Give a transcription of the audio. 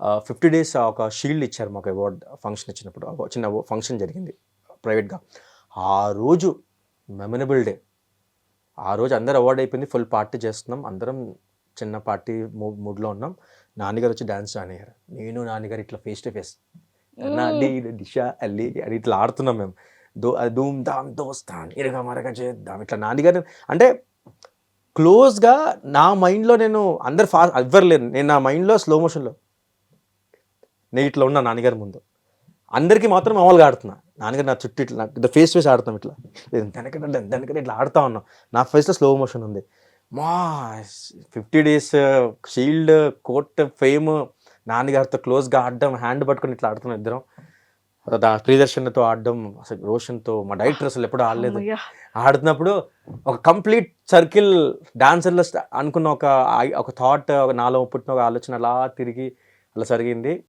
50 days ఒక shield ఇచ్చారు మాకు అవార్డ్ ఫంక్షన్ ఇచ్చినప్పుడు. ఒక చిన్న ఫంక్షన్ జరిగింది ప్రైవేట్‌గా. ఆ రోజు మెమరబుల్ డే. ఆ రోజు అందరూ అవార్డ్ అయిపోయింది. ఫుల్ పార్టీ చేస్తున్నాం. అందరం చిన్న పార్టీ మూడ్‌లో ఉన్నాం. నాన్నగారు వచ్చి డాన్స్ జాయిన్ అయ్యారు. నేను నాన్నగారు ఇట్లా ఫేస్ టు ఫేస్. హ్మ్. దిశ అల్లి అని ఇట్లా ఆడుతున్నాం మేము. ధూమ్ ధామ్ దోస్తాన్ ఇరగ మరగ చేద్దాం ఇట్లా నాన్నగారు అంటే క్లోజ్‌గా నా మైండ్‌లో నేను అందరు ఎవ్వరు లేరు. నేను నా మైండ్‌లో స్లో మోషన్‌లో నేను ఇట్లా ఉన్నా నాన్నగారి ముందు. అందరికి మాత్రం మామూలుగా ఆడుతున్నా. నాన్నగారు నా చుట్టూ ఇట్లా ఫేస్ టు ఫేస్ ఆడుతున్నాం ఇట్లా. దనకన ఇట్లా ఆడుతా ఉన్నాం. నా ఫేస్‌లో స్లో మోషన్ ఉంది. మా 50 డేస్ షీల్డ్, కోర్ట్ ఫేమ్ నాన్నగారితో క్లోజ్‌గా ఆడడం, హ్యాండ్ పట్టుకొని ఇట్లా ఆడుతున్నాం ఇద్దరం. ప్రియదర్శన్‌తో ఆడడం, అసలు రోషన్‌తో మా డైరెక్టర్ అసలు ఎప్పుడు ఆడలేదు. హమ్మయ్య! ఆడుతున్నప్పుడు ఒక కంప్లీట్ సర్కిల్ డాన్సర్‌లో అనుకున్న ఒక థాట్ నాలో పుట్టిన ఒక ఆలోచన అలా తిరిగి అలా జరిగింది.